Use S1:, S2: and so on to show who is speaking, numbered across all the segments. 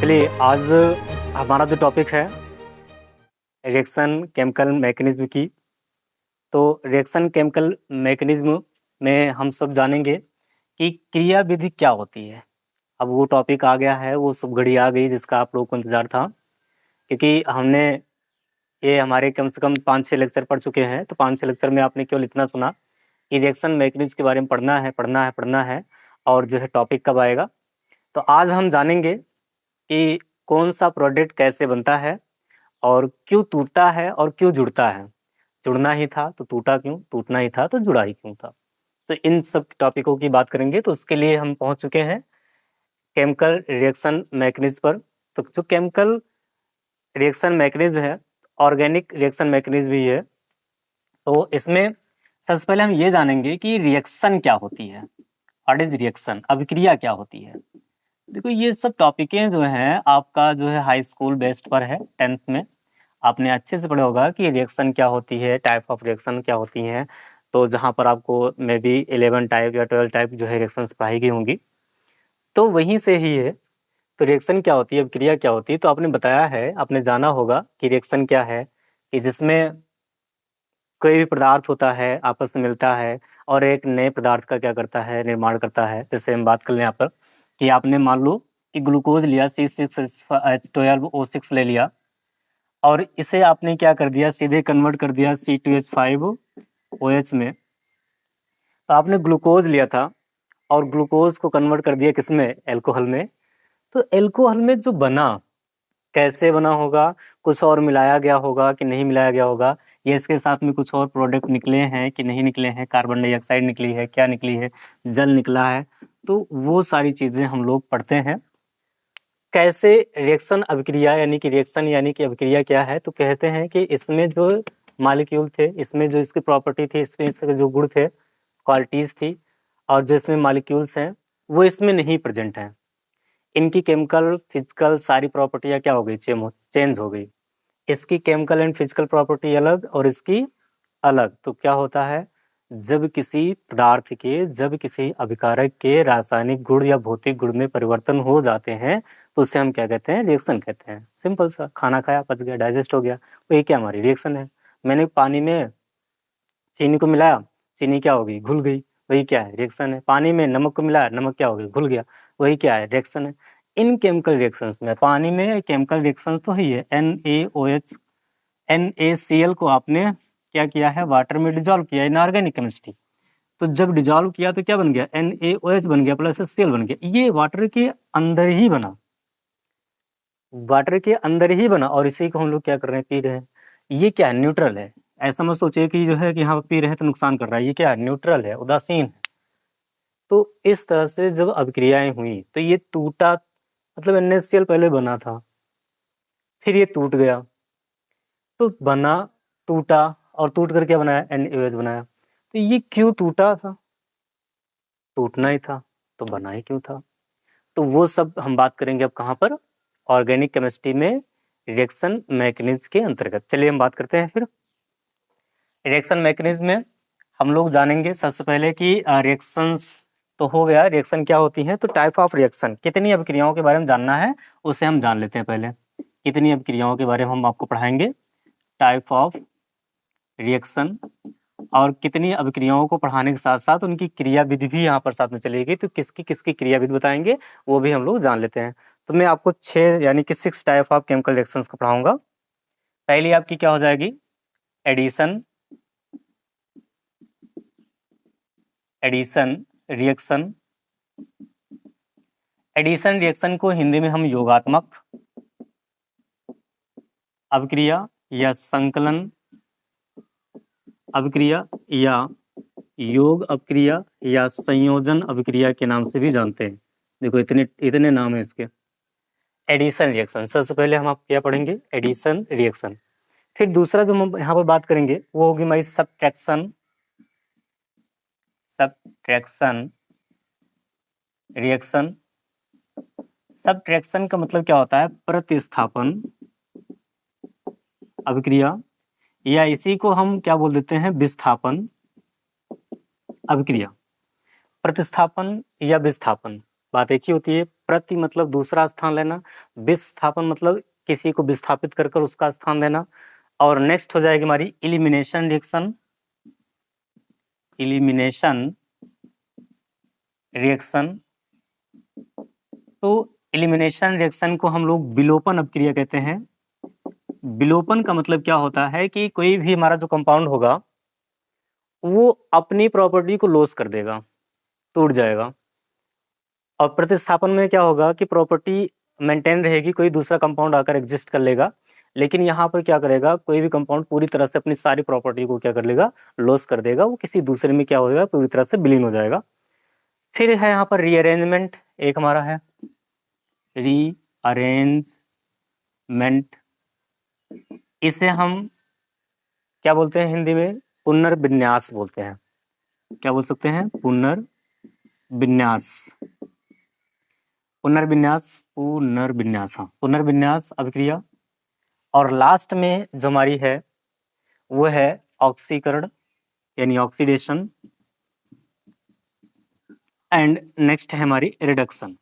S1: चलिए आज हमारा जो टॉपिक है रिएक्शन केमिकल मैकेनिज्म की। तो रिएक्शन केमिकल मैकेनिज्म में हम सब जानेंगे कि क्रिया विधि क्या होती है। अब वो टॉपिक आ गया है, वो सब घड़ी आ गई जिसका आप लोगों को इंतज़ार था, क्योंकि हमने ये हमारे कम से कम 5-6 लेक्चर पढ़ चुके हैं। तो 5-6 लेक्चर में आपने केवल इतना सुना कि रिएक्शन मैकेनिज्म के बारे में पढ़ना है और जो है टॉपिक कब आएगा। तो आज हम जानेंगे कि कौन-सा प्रोडक्ट कैसे बनता है और क्यों टूटता है और क्यों जुड़ता है। जुड़ना ही था तो टूटा क्यों? टूटना ही था तो जुड़ा ही क्यों था? तो इन सब टॉपिकों की बात करेंगे। तो उसके लिए हम पहुँच चुके हैं केमिकल रिएक्शन मैकेनिज़्म पर। तो जो केमिकल रिएक्शन मैकेनिज़्म है, ऑर्गेनिक रिएक्शन मैकेनिज़्म भी है। तो इसमें सबसे पहले हम ये जानेंगे कि रिएक्शन क्या होती है? What is reaction? अभिक्रिया क्या होती है? देखो ये सब टॉपिकें जो हैं आपका जो है हाई स्कूल बेस्ड पर है 10th में। आपने अच्छे से पढ़ा होगा कि रिएक्शन क्या होती है, टाइप ऑफ रिएक्शन क्या होती हैं। तो जहाँ पर आपको मे बी 11 टाइप या 12 टाइप जो है रिएक्शंस पढ़ाई गई होंगी, तो वहीं से ही है। तो रिएक्शन क्या होती है, अभिक्रिया क्या होती है? तो आपने बताया है, आपने जाना होगा कि रिएक्शन क्या है, कि जिसमें कोई भी पदार्थ होता है, आपस में मिलता है और एक नए पदार्थ का क्या करता है, निर्माण करता है। जैसे हम बात कर लें यहाँ पर कि आपने मान लो कि ग्लूकोज़ लिया C6H12O6 ले लिया और इसे आपने क्या कर दिया, सीधे कन्वर्ट कर दिया C2H5OH में। तो आपने ग्लूकोज़ लिया था और ग्लूकोज़ को कन्वर्ट कर दिया किसमें, अल्कोहल में। तो अल्कोहल में जो बना, कैसे बना होगा? कुछ और मिलाया गया होगा कि नहीं मिलाया गया होगा? या इसके साथ में कुछ और प्रोडक्ट निकले हैं कि नहीं निकले हैं? कार्बन डाइऑक्साइड निकली है, क्या निकली है, जल निकला है? तो वो सारी चीज़ें हम लोग पढ़ते हैं। कैसे रिएक्शन अभिक्रिया यानी कि अभिक्रिया क्या है? तो कहते हैं कि इसमें जो मॉलिक्यूल थे, इसमें जो इसकी प्रॉपर्टी थी, इसमें इसके जो गुण थे, क्वालिटीज़ थी और जो इसमें मॉलिक्यूल्स हैं, वो इसमें नहीं प्रेज़ेंट हैं। इनकी केमिकल, फिज़िकल सारी प्रॉपर्टियाँ क्या हो गई? चेंज हो गई। इसकी केमिकल एंड फिज़िकल प्रॉपर्टी अलग और इसकी अलग। तो क्या होता है, जब किसी अभिकारक के रासायनिक गुण या भौतिक गुण में परिवर्तन हो जाते हैं, तो उसे हम क्या कहते हैं? रिएक्शन कहते हैं। सिंपल सा, खाना खाया, पच गया, डाइजेस्ट हो गया, तो ये क्या हमारी रिएक्शन है। मैंने पानी में चीनी को मिलाया, चीनी क्या हो गई? घुल गई, वही क्या है? रिएक्शन है। पानी में नमक को मिलाया, नमक क्या हो गया? घुल गया, वही क्या है? रिएक्शन है। इन केमिकल रिएक्शंस में पानी में केमिकल रिएक्शन तो ही है, NaOH NaCl को आपने क्या किया है? वाटर में डिज़ोल्व किया, इनऑर्गेनिक केमिस्ट्री। तो जब डिज़ोल्व किया तो क्या बन गया? NaOH बन गया प्लस Cl बन गया। ये वाटर के अंदर ही बना, वाटर के अंदर ही बना और इसी को हम लोग क्या कर रहे हैं? पी रहे हैं। ये क्या है? न्यूट्रल है। ऐसा मत सोचिए कि जो है कि हाँ, पी रहे हैं तो नुकसान कर रहा है। ये क्या है? न्यूट्रल है, उदासीन है। तो इस तरह से जब अभिक्रियाएँ हुई तो ये टूटा, मतलब NaCl पहले बना था, फिर ये टूट गया। तो बना, टूटा और टूट कर क्या बनाया? NaOH बनाया। तो ये क्यों टूटा था? टूटना ही था, तो बना ही क्यों था? तो वो सब हम बात करेंगे अब कहाँ पर? ऑर्गेनिक केमिस्ट्री में रिएक्शन मैकेनिज़्म के अंतर्गत। चलिए हम बात करते हैं फिर। रिएक्शन मैकेनिज़्म में हम लोग जानेंगे सबसे पहले कि रिएक्शंस तो हो गया, रिएक्शन क्या होती हैं? तो टाइप ऑफ रिएक्शन, कितनी अभिक्रियाओं के बारे में जानना है, उसे हम जान लेते हैं पहले। कितनी अभिक्रियाओं के बारे में हम आपको पढ़ाएँगे, टाइप ऑफ रिएक्शन। और कितनी अभिक्रियाओं को पढ़ाने के साथ-साथ उनकी क्रिया विधि भी यहाँ पर साथ में चलेगी। तो किसकी क्रिया विधि बताएँगे, वो भी हम लोग जान लेते हैं। तो मैं आपको 6 यानी कि 6 टाइप ऑफ केमिकल रिएक्शंस को पढ़ाऊँगा। पहली आपकी क्या हो जाएगी? Addition addition reaction. Addition reaction को हिंदी में हम योगात्मक अभिक्रिया या संकलन अभिक्रिया या योग अभिक्रिया या संयोजन अभिक्रिया के नाम से भी जानते हैं। देखो इतने इतने नाम हैं इसके। एडिशन रिएक्शन, सबसे पहले हम आप क्या पढ़ेंगे? Addition reaction. फिर दूसरा जो हम यहाँ पर बात करेंगे वो होगी हमारी सब्ट्रैक्शन सब्ट्रैक्शन रिएक्शन। सब्ट्रैक्शन का मतलब क्या होता है? प्रतिस्थापन अभिक्रिया, या इसी को हम क्या बोल देते हैं? विस्थापन अभिक्रिया। प्रतिस्थापन या विस्थापन बात एक ही होती है। प्रति मतलब दूसरा स्थान लेना, विस्थापन मतलब किसी को विस्थापित कर कर उसका स्थान लेना, और नेक्स्ट हो जाएगी हमारी एलिमिनेशन रिएक्शन। एलिमिनेशन रिएक्शन, तो एलिमिनेशन रिएक्शन को हम लोग विलोपन अपक्रिया कहते हैं। विलोपन का मतलब क्या होता है कि कोई भी हमारा जो कंपाउंड होगा वो अपनी प्रॉपर्टी को लॉस कर देगा, टूट जाएगा। और प्रतिस्थापन में क्या होगा कि प्रॉपर्टी मेंटेन रहेगी, कोई दूसरा कंपाउंड आकर एग्जिस्ट कर लेगा, लेकिन यहाँ पर क्या करेगा, कोई भी कंपाउंड पूरी तरह से अपनी सारी प्रॉपर्टी को क्या कर लेगा, लॉस कर देगा, वो किसी दूसरे में क्या होगा, पूरी तरह से विलीन हो जाएगा। फिर है यहाँ पर रीअरेंजमेंट, एक हमारा है रीअरेंजमेंट, इसे हम क्या बोलते हैं हिंदी में, पुनर्विन्यास बोलते हैं। क्या बोल सकते हैं, पुनर्विन्यास। पुनर्विन्यास, पुनर्विन्यास, हाँ, पुनर्विन्यास अभिक्रिया। और लास्ट में जो हमारी है वो है ऑक्सीकरण यानी ऑक्सीडेशन, एंड नेक्स्ट है हमारी रिडक्शन।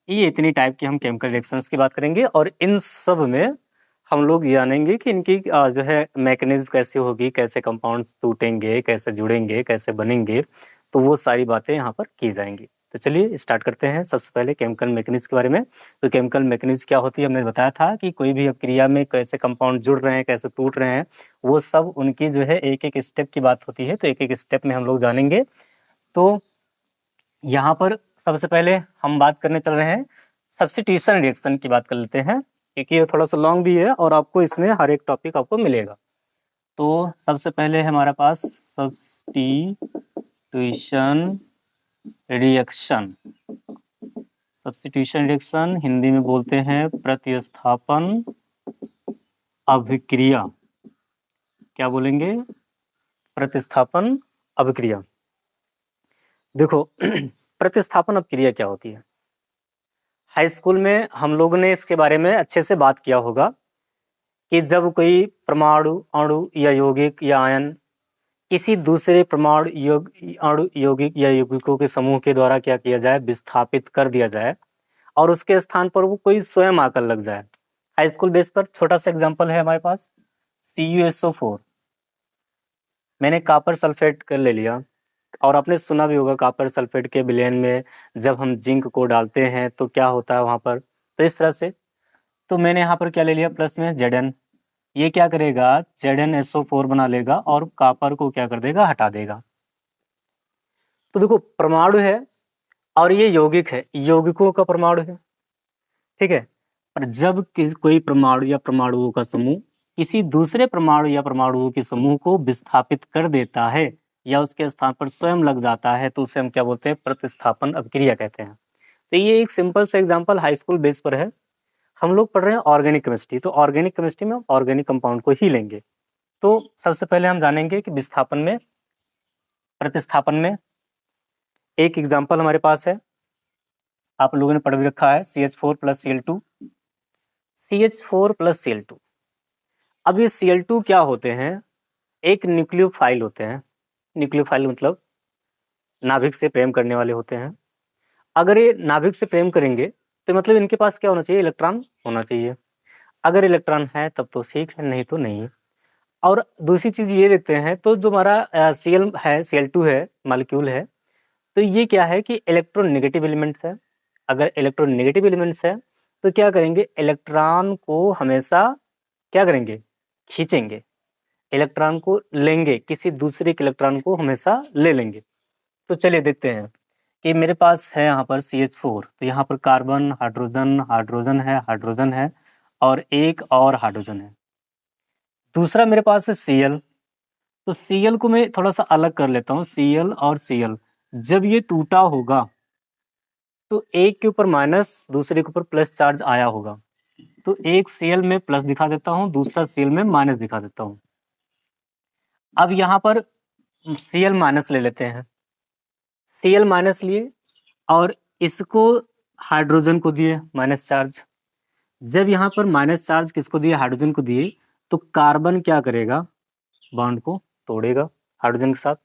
S1: ये इतनी टाइप की हम केमिकल रिएक्शंस की बात करेंगे, और इन सब में हम लोग जानेंगे कि इनकी जो है मैकेनिज्म कैसे होगी, कैसे कंपाउंड्स टूटेंगे, कैसे जुड़ेंगे, कैसे बनेंगे, तो वो सारी बातें यहाँ पर की जाएंगी। तो चलिए स्टार्ट करते हैं सबसे पहले केमिकल मैकेनिज्म के बारे में। तो केमिकल मैकेनिज्म क्या होती है, हमने बताया था कि कोई भी क्रिया में कैसे कंपाउंड जुड़ रहे हैं, कैसे टूट रहे हैं, वो सब उनकी जो है एक एक स्टेप की बात होती है। तो एक एक स्टेप में हम लोग जानेंगे। तो यहाँ पर सबसे पहले हम बात करने चल रहे हैं सब्स्टिट्यूशन रिएक्शन की, बात कर लेते हैं, क्योंकि ये थोड़ा सा लॉन्ग भी है और आपको इसमें हर एक टॉपिक आपको मिलेगा। तो सबसे पहले है हमारे पास substitution reaction. Substitution reaction Hindi में बोलते हैं प्रतिस्थापन अभिक्रिया। क्या बोलेंगे, प्रतिस्थापन अभिक्रिया। देखो प्रतिस्थापन अभिक्रिया क्या होती है, हाई स्कूल में हम लोगों ने इसके बारे में अच्छे से बात किया होगा कि जब कोई परमाणु, अणु या यौगिक या आयन किसी दूसरे परमाणु, अणु, यौगिक या यौगिकों के समूह के द्वारा क्या किया जाए, विस्थापित कर दिया जाए, और उसके स्थान पर वो कोई स्वयं आकर लग जाए। हाई स्कूल बेस पर छोटा सा एग्जांपल है हमारे पास CuSO4। मैंने कॉपर सल्फेट कर ले लिया, और आपने सुना भी होगा कॉपर सल्फेट के विलयन में जब हम जिंक को डालते हैं तो क्या होता है वहां पर, तो इस तरह से। तो मैंने यहाँ पर क्या ले लिया, प्लस में Zn, ये क्या करेगा, ZnSO4 बना लेगा और कॉपर को क्या कर देगा, हटा देगा। तो देखो परमाणु है और ये यौगिक है, यौगिकों का परमाणु है, ठीक है। पर जब कोई परमाणु या परमाणुओं का समूह किसी दूसरे परमाणु या परमाणुओं के समूह को विस्थापित कर देता है या उसके स्थान पर स्वयं लग जाता है, तो उसे हम क्या बोलते हैं, प्रतिस्थापन अभिक्रिया कहते हैं। तो ये एक सिंपल सा एग्जांपल हाई स्कूल बेस पर है। हम लोग पढ़ रहे हैं ऑर्गेनिक केमिस्ट्री, तो ऑर्गेनिक केमिस्ट्री में ऑर्गेनिक कंपाउंड को ही लेंगे। तो सबसे पहले हम जानेंगे कि विस्थापन में, प्रतिस्थापन में एक एग्जांपल हमारे पास है, आप लोगों ने पढ़ भी रखा है, CH4 + Cl2। CH4 + Cl2, अब ये Cl2 क्या होते हैं, एक न्यूक्लियोफाइल होते हैं। न्यूक्लियोफाइल मतलब नाभिक से प्रेम करने वाले होते हैं। अगर ये नाभिक से प्रेम करेंगे तो मतलब इनके पास क्या होना चाहिए, इलेक्ट्रॉन होना चाहिए। अगर इलेक्ट्रॉन है तब तो ठीक है, नहीं तो नहीं है। और दूसरी चीज ये देखते हैं, तो जो हमारा Cl है, Cl2 है, मॉलिक्यूल है, तो ये क्या है कि इलेक्ट्रोनेगेटिव एलिमेंट्स है। अगर इलेक्ट्रोनेगेटिव एलिमेंट्स है तो क्या करेंगे, इलेक्ट्रॉन को हमेशा क्या करेंगे, खींचेंगे, इलेक्ट्रॉन को लेंगे, किसी दूसरे के इलेक्ट्रॉन को हमेशा ले लेंगे। तो चलिए देखते हैं कि मेरे पास है यहाँ पर CH4, तो यहाँ पर कार्बन, हाइड्रोजन, हाइड्रोजन है, हाइड्रोजन है, और एक और हाइड्रोजन है। दूसरा मेरे पास है Cl, तो Cl को मैं थोड़ा सा अलग कर लेता हूँ। Cl और Cl जब ये टूटा होगा तो एक के ऊपर माइनस, दूसरे के ऊपर प्लस चार्ज आया होगा, तो एक Cl में प्लस दिखा देता हूँ, दूसरा Cl में माइनस दिखा देता हूँ। अब यहाँ पर Cl माइनस ले लेते हैं, Cl माइनस लिए और इसको हाइड्रोजन को दिए माइनस चार्ज। जब यहाँ पर माइनस चार्ज किसको दिए, हाइड्रोजन को दिए, तो कार्बन क्या करेगा, बॉन्ड को तोड़ेगा हाइड्रोजन के साथ,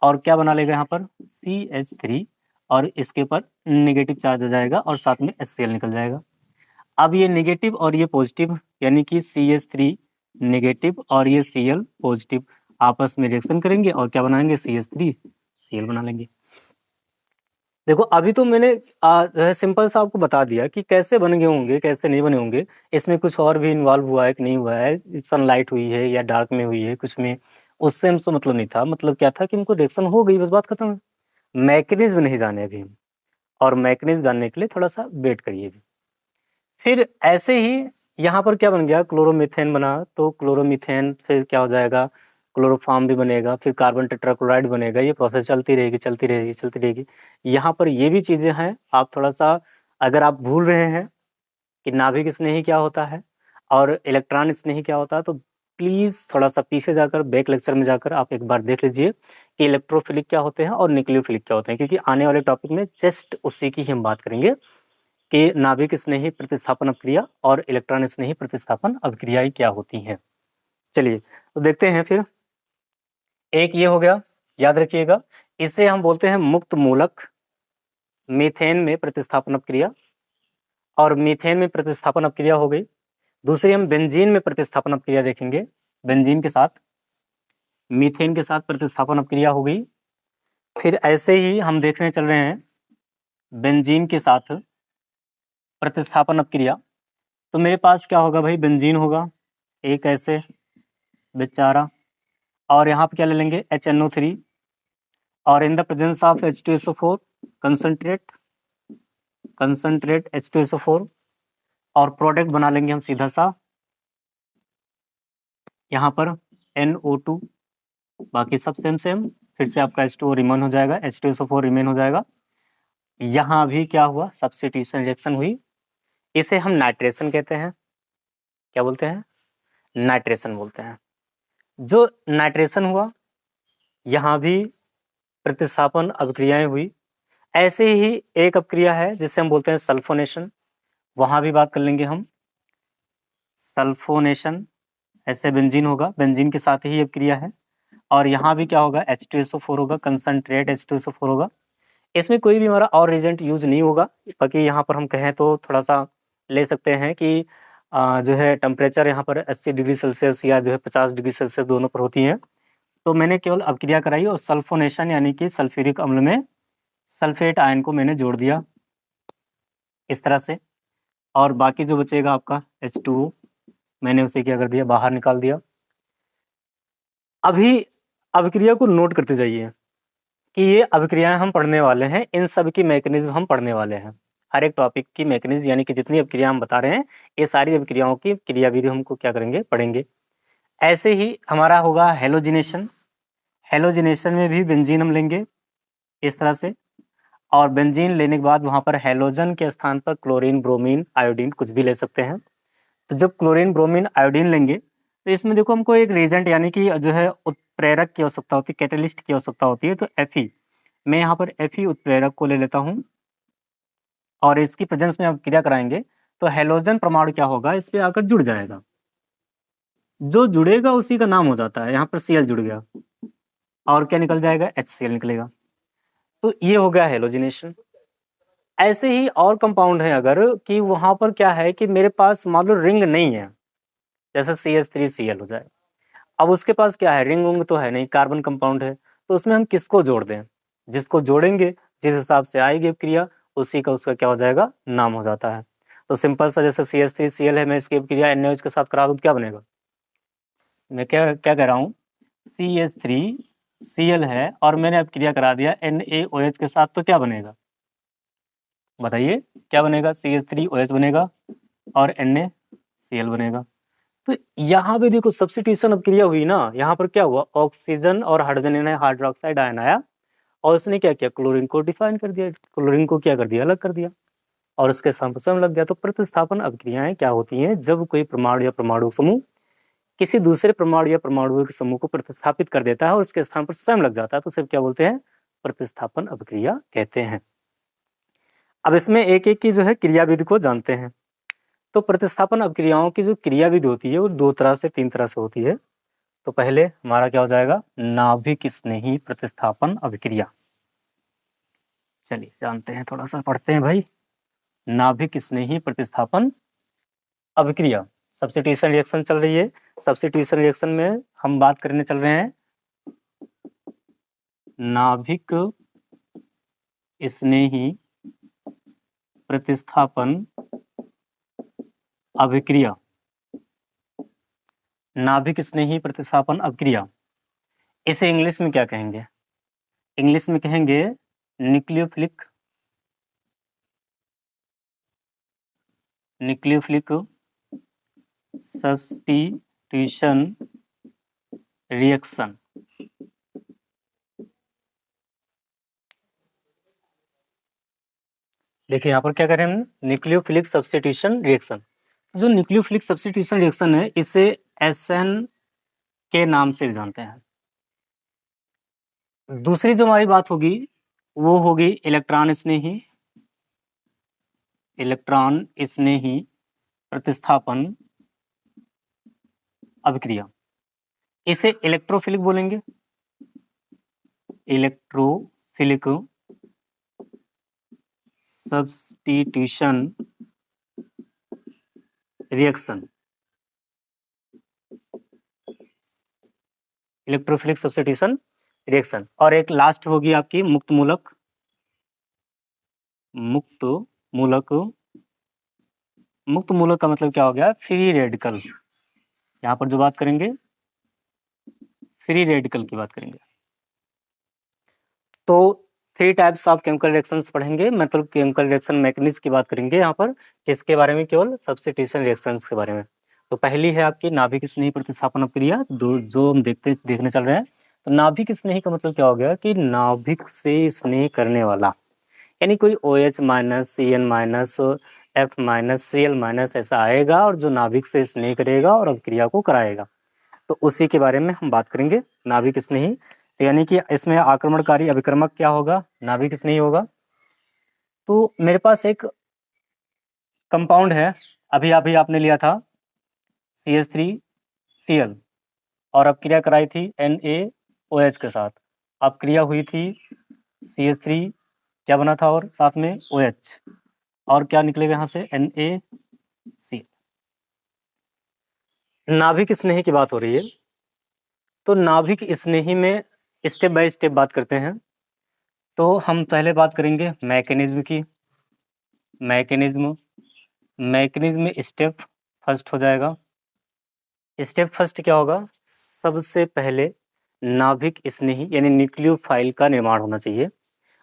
S1: और क्या बना लेगा यहाँ पर CH3, और इसके ऊपर नेगेटिव चार्ज आ जाएगा और साथ में HCl निकल जाएगा। अब ये नेगेटिव और ये पॉजिटिव यानी कि CH3 नेगेटिव और ये Cl पॉजिटिव आपस में रिएक्शन करेंगे और क्या बनाएंगे, CH3 Cl बना लेंगे। देखो अभी तो मैंने जो है सिंपल सा आपको बता दिया कि कैसे बन गए होंगे, कैसे नहीं बने होंगे। इसमें कुछ और भी इन्वॉल्व हुआ है कि नहीं हुआ है, सनलाइट हुई है या डार्क में हुई है, कुछ में, उससे हमसे मतलब नहीं था। मतलब क्या था कि हमको रिएक्शन हो गई, बस बात खत्म है। मैकेनिज्म नहीं जाने अभी हम, और मैकेनिज्म जानने के लिए थोड़ा सा वेट करिए अभी। फिर ऐसे ही यहाँ पर क्या बन गया, क्लोरोमीथेन बना, तो क्लोरोमीथेन फिर क्या हो जाएगा, क्लोरोफॉर्म भी बनेगा, फिर कार्बन टेट्राक्लोराइड बनेगा। ये प्रोसेस चलती रहेगी चलती रहेगी चलती रहेगी। यहाँ पर ये भी चीज़ें हैं, आप थोड़ा सा अगर आप भूल रहे हैं कि नाभिक स्नेही क्या होता है और इलेक्ट्रॉन स्नेही क्या होता है, तो प्लीज़ थोड़ा सा पीछे जाकर बैक लेक्चर में जाकर आप एक बार देख लीजिए कि इलेक्ट्रोफिलिक क्या होते हैं और न्यूक्लियोफिलिक क्या होते हैं, क्योंकि आने वाले टॉपिक में जस्ट उसी की ही हम बात करेंगे कि नाभिक स्नेही प्रतिस्थापन अभिक्रिया और इलेक्ट्रॉन स्नेही प्रतिस्थापन अभिक्रियाएं क्या होती हैं। चलिए तो देखते हैं फिर। एक ये हो गया, याद रखिएगा, इसे हम बोलते हैं मुक्त मूलक मीथेन में प्रतिस्थापन अभिक्रिया, और मीथेन में प्रतिस्थापन अभिक्रिया हो गई। दूसरी हम बेंजीन में प्रतिस्थापन अभिक्रिया देखेंगे, बेंजीन के साथ मीथेन के साथ प्रतिस्थापन अभिक्रिया हो गई। फिर ऐसे ही हम देखने चल रहे हैं बेंजीन के साथ प्रतिस्थापन अभिक्रिया। तो मेरे पास क्या होगा भाई, बेंजीन होगा एक ऐसे बेचारा, और यहाँ पे क्या ले लेंगे HNO3, और in the presence of H2SO4 concentrate H2SO4, और प्रोडक्ट बना लेंगे हम सीधा सा यहाँ पर NO2, बाकी सब सेम सेम। फिर से आपका H2O रिमेन हो जाएगा, H2SO4 रिमेन हो जाएगा। यहाँ भी क्या हुआ, सब्स्टिट्यूशन रिएक्शन हुई। इसे हम नाइट्रेशन कहते हैं। क्या बोलते हैं, नाइट्रेशन बोलते हैं। जो नाइट्रेशन हुआ, यहाँ भी प्रतिस्थापन अभिक्रियाएं हुई। ऐसे ही एक अभिक्रिया है जिसे हम बोलते हैं सल्फोनेशन, वहां भी बात कर लेंगे हम। सल्फोनेशन, ऐसे बेंजीन होगा, बेंजीन के साथ ही अभिक्रिया है, और यहाँ भी क्या होगा, H2SO4 होगा, कंसंट्रेट H2SO4 होगा। इसमें कोई भी हमारा और रिएजेंट यूज नहीं होगा। बाकी यहाँ पर हम कहें तो थोड़ा सा ले सकते हैं कि जो है टेम्परेचर यहाँ पर 80 डिग्री सेल्सियस या जो है 50 डिग्री सेल्सियस दोनों पर होती है। तो मैंने केवल अभिक्रिया कराई और सल्फोनेशन यानी कि सल्फ्यूरिक अम्ल में सल्फेट आयन को मैंने जोड़ दिया इस तरह से, और बाकी जो बचेगा आपका H2O, मैंने उसे क्या कर दिया, बाहर निकाल दिया। अभी अभिक्रिया को नोट करते जाइए कि ये अभिक्रियाएं हम पढ़ने वाले हैं, इन सब की मैकेनिज्म हम पढ़ने वाले हैं। हर एक टॉपिक की मैकेनिज्म यानी कि जितनी अभिक्रिया हम बता रहे हैं, ये सारी अभिक्रियाओं की क्रियाविधि हमको क्या करेंगे, पढ़ेंगे। ऐसे ही हमारा होगा हेलोजिनेशन। हेलोजिनेशन में भी बेंजीन हम लेंगे इस तरह से, और बेंजीन लेने के बाद वहां पर हेलोजन के स्थान पर क्लोरीन, ब्रोमीन, आयोडीन कुछ भी ले सकते हैं। तो जब क्लोरीन, ब्रोमीन, आयोडीन लेंगे तो इसमें देखो हमको एक रिएजेंट यानी कि जो है उत्प्रेरक की आवश्यकता होती है, कैटेलिस्ट की आवश्यकता होती है। तो Fe, मैं यहाँ पर Fe उत्प्रेरक को ले लेता हूँ, और इसकी प्रेजेंस में आप क्रिया कराएंगे तो हेलोजन परमाणु क्या होगा, इस पे आकर जुड़ जाएगा। जो जुड़ेगा उसी का नाम हो जाता है, यहाँ पर Cl जुड़ गया, और क्या निकल जाएगा, HCl निकलेगा। तो ये हो गया हेलोजिनेशन। ऐसे ही और कंपाउंड है अगर कि वहां पर क्या है कि मेरे पास मान लो रिंग नहीं है, जैसे CH3Cl हो जाए। अब उसके पास क्या है, रिंग उंग तो है नहीं, कार्बन कंपाउंड है, तो उसमें हम किसको जोड़ दें, जिसको जोड़ेंगे जिस हिसाब से आएगी क्रिया, उसी का उसका क्या हो जाएगा, नाम हो जाता है। तो सिंपल सा, जैसे CH3Cl है, मैं इसकी क्रिया NaOH के साथ करा दूं, क्या बनेगा, मैं क्या क्या कह रहा हूँ, CH3Cl है और मैंने अब क्रिया करा दिया NaOH के साथ, तो क्या बनेगा, बताइए क्या बनेगा, CH3OH बनेगा और NaCl बनेगा। तो यहाँ पे देखो सब्स्टिट्यूशन अब क्रिया हुई ना, यहाँ पर क्या हुआ, ऑक्सीजन और हाइड्रोजन हाइड्रोक्साइड आयन आया, और उसने क्या किया, क्लोरीन को डिफाइन कर दिया, क्लोरीन को क्या कर दिया, अलग कर दिया, और उसके स्वयं लग गया। तो प्रतिस्थापन अभिक्रियाएं क्या होती हैं, जब कोई परमाणु या परमाणु समूह किसी दूसरे परमाणु या परमाणु के समूह को प्रतिस्थापित कर देता है और उसके स्थान पर स्वयं लग जाता है, तो सिर्फ क्या बोलते हैं, प्रतिस्थापन अभिक्रिया कहते हैं। अब इसमें एक एक की जो है क्रियाविधि को जानते हैं। तो प्रतिस्थापन अभिक्रियाओं की जो क्रियाविधि होती है वो दो तरह से, तीन तरह से होती है। तो पहले हमारा क्या हो जाएगा, नाभिक स्नेही प्रतिस्थापन अभिक्रिया। चलिए जानते हैं, थोड़ा सा पढ़ते हैं भाई। नाभिक स्नेही प्रतिस्थापन अभिक्रिया, सब्स्टिट्यूशन रिएक्शन चल रही है। सब्स्टिट्यूशन रिएक्शन में हम बात करने चल रहे हैं नाभिक स्नेही प्रतिस्थापन अभिक्रिया। नाभिक स्नेही प्रतिस्थापन अभिक्रिया, इसे इंग्लिश में क्या कहेंगे? इंग्लिश में कहेंगे न्यूक्लियोफिलिक सब्स्टिट्यूशन रिएक्शन। देखिए यहाँ पर क्या करें हम, न्यूक्लियोफिलिक सब्स्टिट्यूशन रिएक्शन। जो न्यूक्लियोफिलिक सब्स्टिट्यूशन रिएक्शन है इसे SN के नाम से जानते हैं। दूसरी जो हमारी बात होगी वो होगी इलेक्ट्रॉन स्नेही प्रतिस्थापन अभिक्रिया। इसे इलेक्ट्रोफिलिक बोलेंगे, electrophilic substitution reaction. Electrophilic substitution reaction. और एक लास्ट होगी आपकी मुक्त मूलक का मतलब क्या हो गया? Free radical. यहाँ पर जो बात करेंगे फ्री रेडिकल की बात करेंगे। तो 3 टाइप्स ऑफ केमिकल रिएक्शंस पढ़ेंगे, मतलब केमिकल रिएक्शन मैकेनिज्म की बात करेंगे यहाँ पर। किसके बारे में? केवल सब्स्टिट्यूशन रिएक्शंस के बारे में। तो पहली है आपकी नाभिक स्नेही प्रतिस्थापन अभिक्रिया, जो हम देखने चल रहे हैं। तो नाभिक स्नेही का मतलब क्या हो गया कि नाभिक से स्नेह करने वाला, यानी कोई OH minus, CN minus, F minus, Cl minus ऐसा आएगा और जो नाभिक से स्नेह करेगा और अभिक्रिया को कराएगा। तो उसी के बारे में हम बात करेंगे, नाभिक स्नेही। यानी कि इसमें आक्रमणकारी अभिक्रमक क्या होगा? नाभिक स्नेही होगा। तो मेरे पास एक कंपाउंड है, अभी आपने लिया था CH3Cl और अब क्रिया कराई थी NaOH के साथ। अब क्रिया हुई थी CH3 क्या बना था और साथ में OH, और क्या निकलेगा यहाँ से? NaC। नाभिक स्नेही की बात हो रही है, तो नाभिक स्नेही में स्टेप बाय स्टेप बात करते हैं। तो हम पहले बात करेंगे मैकेनिज्म की। मैकेनिज्म में स्टेप फर्स्ट हो जाएगा। स्टेप फर्स्ट क्या होगा? सबसे पहले नाभिक स्नेही यानी न्यूक्लियोफाइल का निर्माण होना चाहिए,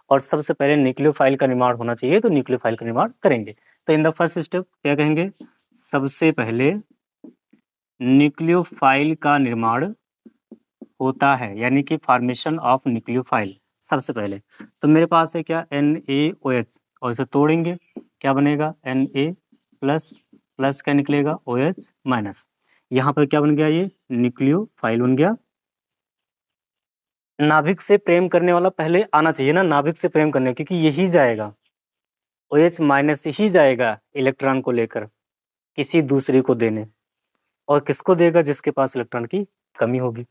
S1: और सबसे पहले न्यूक्लियोफाइल का निर्माण होना चाहिए, तो न्यूक्लियोफाइल का निर्माण करेंगे। तो इन द फर्स्ट स्टेप क्या कहेंगे? सबसे पहले न्यूक्लियोफाइल का निर्माण होता है, यानी कि फॉर्मेशन ऑफ न्यूक्लियोफाइल सबसे पहले। तो मेरे पास है क्या? NaOH, और इसे तोड़ेंगे क्या बनेगा? Na प्लस, प्लस क्या निकलेगा? OH minus. यहाँ पर क्या बन गया? ये न्यूक्लियोफाइल बन गया। नाभिक से प्रेम करने वाला पहले आना चाहिए ना, नाभिक से प्रेम करने, क्योंकि यही जाएगा, OH माइनस ही जाएगा इलेक्ट्रॉन को लेकर किसी दूसरे को देने, और किसको देगा? जिसके पास इलेक्ट्रॉन की कमी होगी।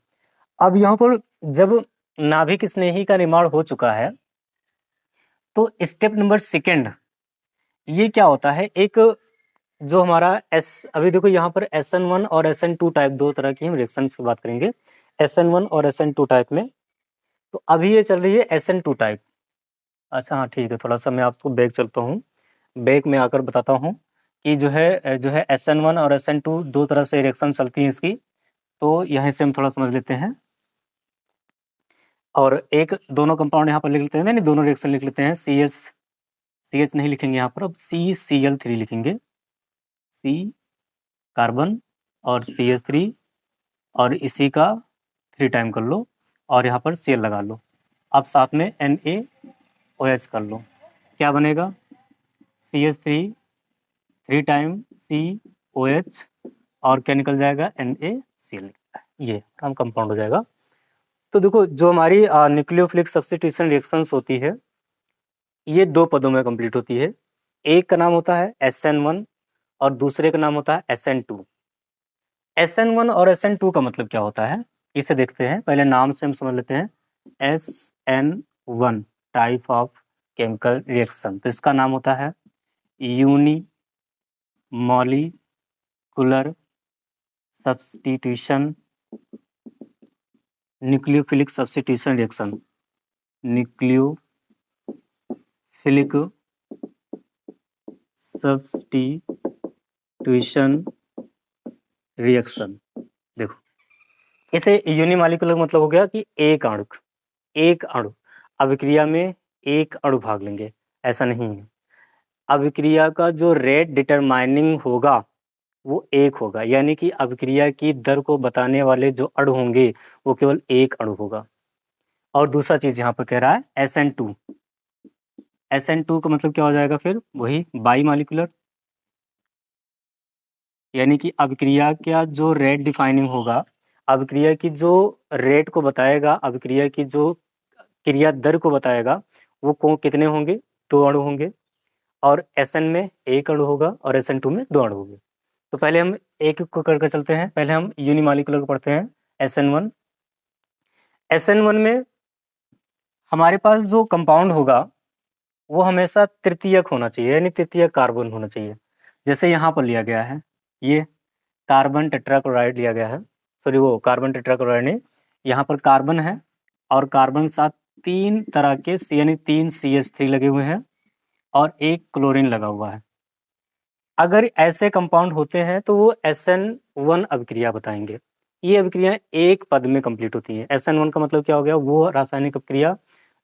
S1: अब यहाँ पर जब नाभिक स्नेही का निर्माण हो चुका है, तो स्टेप नंबर सेकेंड ये क्या होता है? एक जो हमारा अभी देखो यहाँ पर SN1 और SN2 टाइप, दो तरह की हम रिएक्शन की बात करेंगे, SN1 और SN2 टाइप में। तो अभी ये चल रही है SN2 टाइप। अच्छा हाँ ठीक है, थोड़ा सा मैं आपको बैक चलता हूँ, बैक में आकर बताता हूँ कि जो है SN1 और SN2 दो तरह से रिएक्शन चलती हैं इसकी। तो यहाँ से हम थोड़ा समझ लेते हैं, और एक दोनों कंपाउंड यहाँ पर लिख लेते हैं, नहीं दोनों रिएक्शन लिख लेते हैं। CH नहीं लिखेंगे यहाँ पर, अब CCl3 लिखेंगे, C कार्बन और CH3, और इसी का 3 टाइम कर लो, और यहाँ पर Cl लगा लो। अब साथ में NaOH कर लो, क्या बनेगा? CH3 3 टाइम COH, और क्या निकल जाएगा? NaCl। ये काम कंपाउंड हो जाएगा। तो देखो जो हमारी न्यूक्लियोफिलिक सब्स्टिट्यूशन रिएक्शंस होती है, ये 2 पदों में कंप्लीट होती है। एक का नाम होता है SN1 और दूसरे का नाम होता है SN2। SN1 और SN2 का मतलब क्या होता है, इसे देखते हैं। पहले नाम से हम समझ लेते हैं। SN1 type of chemical reaction. तो इसका नाम होता है unimolecular substitution nucleophilic substitution reaction. Nucleophilic substitution reaction. देखो, इसे यूनिमॉलिकुलर मतलब हो गया कि एक अणु अभिक्रिया में एक अणु भाग लेंगे, ऐसा नहीं है। अभिक्रिया का जो रेट डिटरमाइनिंग होगा वो एक होगा, यानी कि अभिक्रिया की दर को बताने वाले जो अणु होंगे वो केवल एक अणु होगा। और दूसरा चीज यहाँ पर कह रहा है SN2। SN2 का मतलब क्या हो जाएगा, फिर वही बाई मॉलिक्यूलर, यानी कि अभिक्रिया का जो रेट डिफाइनिंग होगा, अभिक्रिया की जो रेट को बताएगा, अभिक्रिया की जो क्रिया दर को बताएगा, वो कितने होंगे, 2 अणु होंगे। और SN में एक अणु होगा और SN2 में 2 अणु होंगे। तो पहले हम एक को करके चलते हैं। पहले हम यूनिमॉलिकुलर को पढ़ते हैं, SN1। SN1 में हमारे पास जो कंपाउंड होगा वो हमेशा तृतीयक होना चाहिए, यानी तृतीयक कार्बन होना चाहिए। जैसे यहाँ पर लिया गया है, ये कार्बन टेट्राक्लोराइड लिया गया है, सॉरी वो कार्बन टेट्राक्लोराइड नहीं, यहाँ पर कार्बन है और कार्बन साथ 3 तरह के यानी 3 CH3 लगे हुए हैं और एक क्लोरीन लगा हुआ है। अगर ऐसे कंपाउंड होते हैं तो वो SN1 अभिक्रिया बताएंगे। ये अभिक्रिया एक पद में कंप्लीट होती है। SN1 का मतलब क्या हो गया, वो रासायनिक अभिक्रिया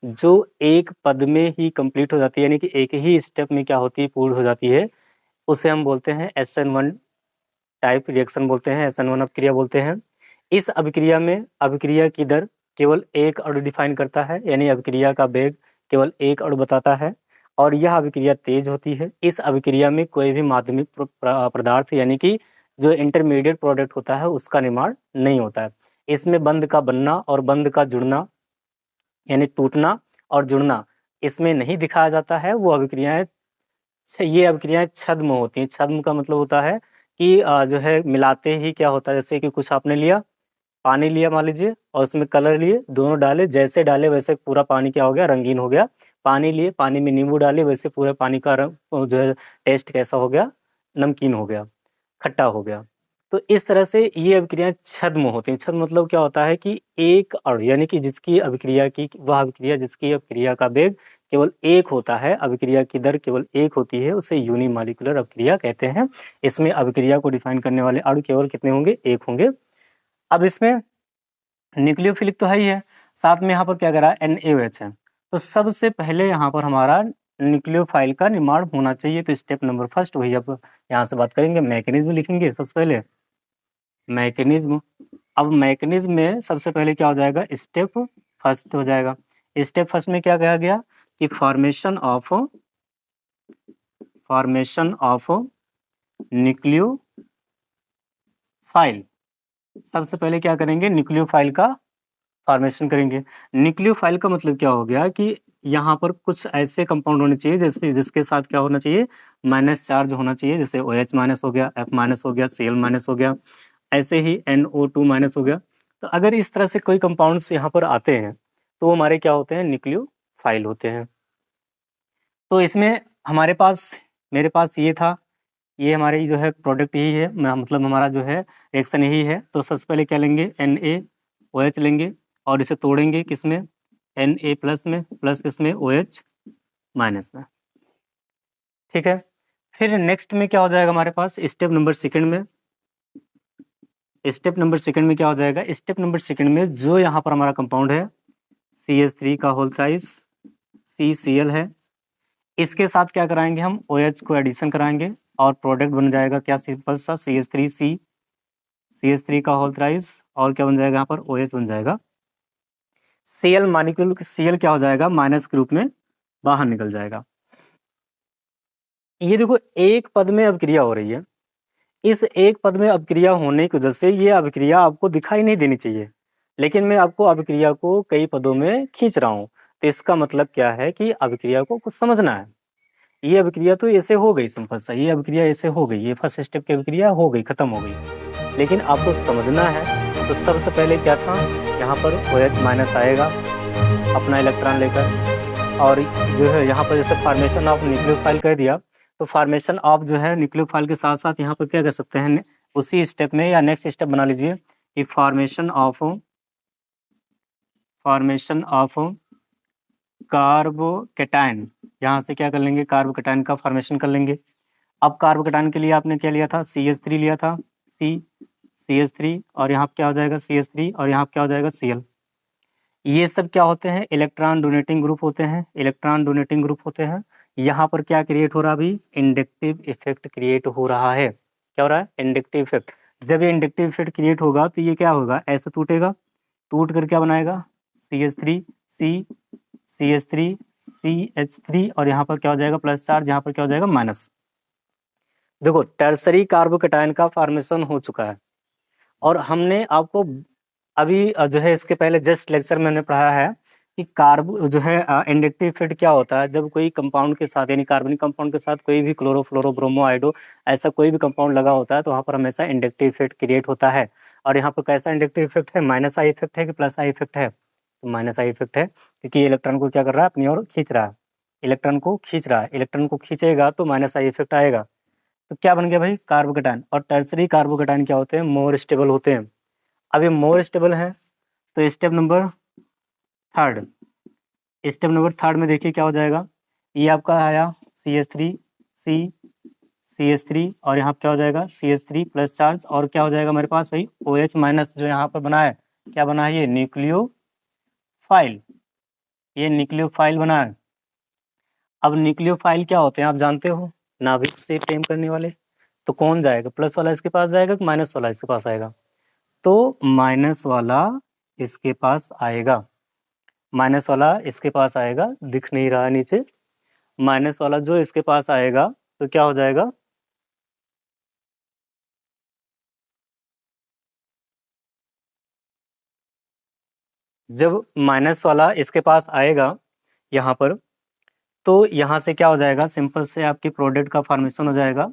S1: जो एक पद में ही कंप्लीट हो जाती है, यानी कि एक ही स्टेप में क्या होती है, पूर्ण हो जाती है, उसे हम बोलते हैं SN1 टाइप रिएक्शन बोलते हैं, SN1 अभिक्रिया बोलते हैं। इस अभिक्रिया में अभिक्रिया की दर केवल एक अणु डिफाइन करता है, यानी अभिक्रिया का वेग केवल एक अणु बताता है और यह अभिक्रिया तेज होती है। इस अभिक्रिया में कोई भी माध्यमिक पदार्थ यानी कि जो इंटरमीडिएट प्रोडक्ट होता है उसका निर्माण नहीं होता है। इसमें बंध का बनना और बंध का जुड़ना यानी टूटना और जुड़ना इसमें नहीं दिखाया जाता है। वो अभिक्रियाएं, ये अभिक्रियाएं छद्म होती हैं। छद्म का मतलब होता है कि जो है मिलाते ही क्या होता है, जैसे कि कुछ आपने लिया, पानी लिया मान लीजिए और उसमें कलर लिए, दोनों डाले, जैसे डाले वैसे पूरा पानी क्या हो गया, रंगीन हो गया। पानी लिए, पानी में नींबू डाले, वैसे पूरे पानी का रंग जो है टेस्ट कैसा हो गया, नमकीन हो गया, खट्टा हो गया। तो इस तरह से ये अभिक्रियाएं छद्म होती हैं। छद्म मतलब क्या होता है कि एक अणु यानी कि जिसकी अभिक्रिया की वह अभिक्रिया जिसकी अभिक्रिया का वेग केवल एक होता है, अभिक्रिया की दर केवल एक होती है, उसे यूनिमॉलिक्यूलर अभिक्रिया कहते हैं। इसमें अभिक्रिया को डिफाइन करने वाले अणु केवल कितने होंगे, एक होंगे। अब इसमें न्यूक्लियोफिलिक तो है ही है, साथ में यहाँ पर क्या करा NaOH है। तो सबसे पहले यहाँ पर हमारा न्यूक्लियोफाइल का निर्माण होना चाहिए। तो स्टेप नंबर फर्स्ट वही अब यहाँ से बात करेंगे, मैकेनिज्म लिखेंगे सबसे पहले, मैकेनिज्म। अब मैकेनिज्म में सबसे पहले क्या हो जाएगा, स्टेप फर्स्ट हो जाएगा। स्टेप फर्स्ट में क्या कहा गया कि फॉर्मेशन ऑफ न्यूक्लियोफाइल। सबसे पहले क्या करेंगे, न्यूक्लियोफाइल का फॉर्मेशन करेंगे। न्यूक्लियोफाइल का मतलब क्या हो गया कि यहाँ पर कुछ ऐसे कंपाउंड होने चाहिए जैसे जिसके साथ क्या होना चाहिए, माइनस चार्ज होना चाहिए। जैसे OH माइनस हो गया, F माइनस हो गया, Cl माइनस हो गया, ऐसे ही NO2 माइनस हो गया। तो अगर इस तरह से कोई कंपाउंड्स यहाँ पर आते हैं तो वो हमारे क्या होते हैं, न्यूक्लियोफाइल होते हैं। तो इसमें हमारे पास, मेरे पास ये था, ये हमारी जो है प्रोडक्ट यही है, मतलब हमारा जो है रिएक्शन यही है। तो सबसे पहले क्या लेंगे, NaOH लेंगे और इसे तोड़ेंगे किसमें, Na प्लस में, प्लस किसमें, OH माइनस में। ठीक है, फिर नेक्स्ट में क्या हो जाएगा हमारे पास, स्टेप नंबर सेकंड में, स्टेप नंबर सेकंड में क्या हो जाएगा, स्टेप नंबर सेकंड में जो यहाँ पर हमारा कंपाउंड है CH3 का होल थ्राइस CCl है, इसके साथ क्या कराएंगे हम, OH को एडिशन कराएंगे और प्रोडक्ट बन जाएगा क्या, सिंपल सा CH3 का होल थ्राइस और क्या बन जाएगा यहाँ पर, OH बन जाएगा। Cl मॉलिक्यूल, Cl क्या हो जाएगा, माइनस के रूप में बाहर निकल जाएगा। ये देखो एक पद में अभिक्रिया हो रही है, इस एक पद में अभिक्रिया होने की वजह से ये अभिक्रिया आपको दिखाई नहीं देनी चाहिए, लेकिन मैं आपको अभिक्रिया को कई पदों में खींच रहा हूँ। तो इसका मतलब क्या है कि अभिक्रिया को कुछ समझना है। ये अभिक्रिया तो ऐसे हो गई सिंपल सा, ये अभिक्रिया ऐसे हो गई, ये फर्स्ट स्टेप की अभिक्रिया हो गई, खत्म हो गई, लेकिन आपको समझना है। तो सबसे पहले क्या था, यहाँ पर OH माइनस आएगा अपना इलेक्ट्रॉन लेकर, और जो है यहाँ पर जैसे फॉर्मेशन ऑफ न्यूक्लियोफाइल कह दिया, तो फॉर्मेशन ऑफ जो है न्यूक्लियोफाइल के साथ साथ यहाँ पर क्या कर सकते हैं, उसी स्टेप में या नेक्स्ट स्टेप बना लीजिए कि फॉर्मेशन ऑफ कार्बोकेटाइन, यहाँ से क्या कर लेंगे, कार्बोकेटाइन का फॉर्मेशन कर लेंगे। अब कार्बोकेटाइन के लिए आपने क्या लिया था, CH3 लिया था, CH3, और यहाँ क्या हो जाएगा CH3, और यहाँ क्या हो जाएगा Cl। ये सब क्या होते हैं, इलेक्ट्रॉन डोनेटिंग ग्रुप होते हैं, इलेक्ट्रॉन डोनेटिंग ग्रुप होते हैं। यहाँ पर क्या क्रिएट हो रहा है अभी, इंडक्टिव इफेक्ट क्रिएट हो रहा है। क्या हो रहा है, इंडक्टिव इफेक्ट। जब ये इंडक्टिव इफेक्ट क्रिएट होगा तो ये क्या होगा, ऐसे टूटेगा, टूट कर क्या बनाएगा, CH3 C CH3 CH3, और यहाँ पर क्या हो जाएगा प्लस चार्ज, यहाँ पर क्या हो जाएगा माइनस। देखो टर्सरी कार्बोकेटायन का फॉर्मेशन हो चुका है, और हमने आपको अभी जो है इसके पहले जस्ट लेक्चर में हमने पढ़ाया है कि कार्बो जो है इंडक्टिव इफेक्ट क्या होता है, जब कोई कंपाउंड के साथ यानी कार्बनिक कंपाउंड के साथ कोई भी क्लोरो फ्लोरो ब्रोमो आइडो ऐसा कोई भी कंपाउंड लगा होता है तो वहाँ पर हमेशा इंडक्टिव इफेक्ट क्रिएट होता है। और यहाँ पर कैसा इंडक्टिव इफेक्ट है, माइनस आई इफेक्ट है कि प्लस आई इफेक्ट है, तो माइनस आई इफेक्ट है, क्योंकि इलेक्ट्रॉन को क्या कर रहा है, अपनी ओर खींच रहा है, इलेक्ट्रॉन को खींच रहा है, इलेक्ट्रॉन को खींचेगा तो माइनस आई इफेक्ट आएगा। तो क्या बन गया भाई, कार्बोकेटायन। और टर्सरी कार्बोकेटायन क्या होते हैं, मोर स्टेबल होते हैं। अब ये मोर स्टेबल है तो स्टेप नंबर थर्ड में देखिए क्या हो जाएगा, ये आपका आया CH3 C CH3, और यहाँ क्या हो जाएगा CH3 प्लस चार्ज, और क्या हो जाएगा हमारे पास भाई OH माइनस, जो यहाँ पर बना है, क्या बना है, ये न्यूक्लियोफाइल, ये न्यूक्लियोफाइल बना है। अब न्यूक्लियोफाइल क्या होते हैं आप जानते हो, नाभिक से प्रेम करने वाले। तो कौन जाएगा, प्लस वाला इसके पास जाएगा कि माइनस वाला इसके पास आएगा, तो माइनस वाला इसके पास आएगा, माइनस वाला इसके पास आएगा, दिख नहीं रहा है नीचे, माइनस वाला जो इसके पास आएगा तो क्या हो जाएगा, जब माइनस वाला इसके पास आएगा यहाँ पर, तो यहाँ से क्या हो जाएगा, सिंपल से आपकी प्रोडक्ट का फॉर्मेशन हो जाएगा,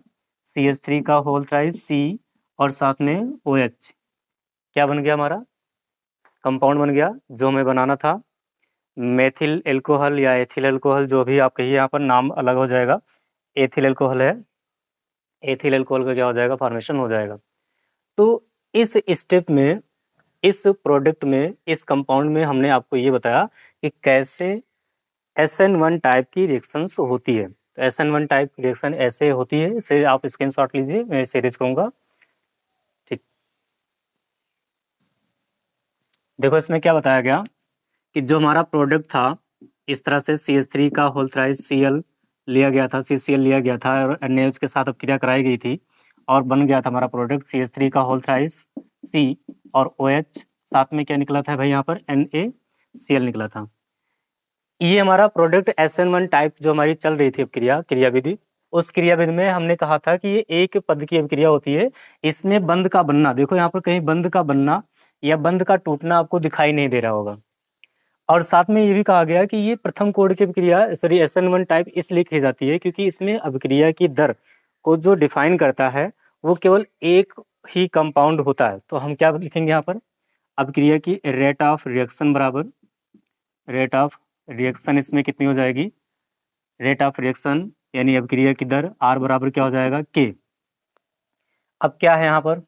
S1: CH3 का होल थ्राइस C, और साथ में OH, क्या बन गया हमारा, कंपाउंड बन गया जो हमें बनाना था, मेथिल एल्कोहल या एथिल एल्कोहल, जो भी आप कहिए, यहाँ पर नाम अलग हो जाएगा, एथिल एल्कोहल है, एथिल एल्कोहल का क्या हो जाएगा, फॉर्मेशन हो जाएगा। तो इस स्टेप में, इस प्रोडक्ट में, इस कंपाउंड में हमने आपको ये बताया कि कैसे SN1 टाइप की रिएक्शंस होती है। तो SN1 टाइप की रिएक्शन ऐसे होती है, इसे आप स्क्रीनशॉट लीजिए, मैं इसे रेज करूँगा। ठीक, देखो इसमें क्या बताया गया कि जो हमारा प्रोडक्ट था, इस तरह से CH3 का होल थ्राइस Cl लिया गया था, CCl लिया गया था, और NaOH के साथ अपक्रिया कराई गई थी, और बन गया था हमारा प्रोडक्ट CH3 का होल थ्राइस C, और OH साथ में क्या निकला था भाई, यहाँ पर NaCl निकला था। ये हमारा प्रोडक्ट SN1 टाइप जो हमारी चल रही थी क्रियाविधि, उस क्रियाविधि में हमने कहा था कि ये एक पद की अभिक्रिया होती है, इसमें बंध का बनना, देखो यहाँ पर कहीं बंध का बनना या बंध का टूटना आपको दिखाई नहीं दे रहा होगा। और साथ में ये भी कहा गया कि ये प्रथम कोड की अभिक्रिया सॉरी SN1 टाइप इसलिए कही जाती है क्योंकि इसमें अभिक्रिया की दर को जो डिफाइन करता है वो केवल एक ही कंपाउंड होता है। तो हम क्या लिखेंगे यहाँ पर, अभिक्रिया की रेट ऑफ रिएक्शन बराबर, रेट ऑफ रिएक्शन इसमें कितनी हो जाएगी, रेट ऑफ रिएक्शन यानी अभिक्रिया की दर R बराबर क्या हो जाएगा K। अब क्या है यहाँ पर,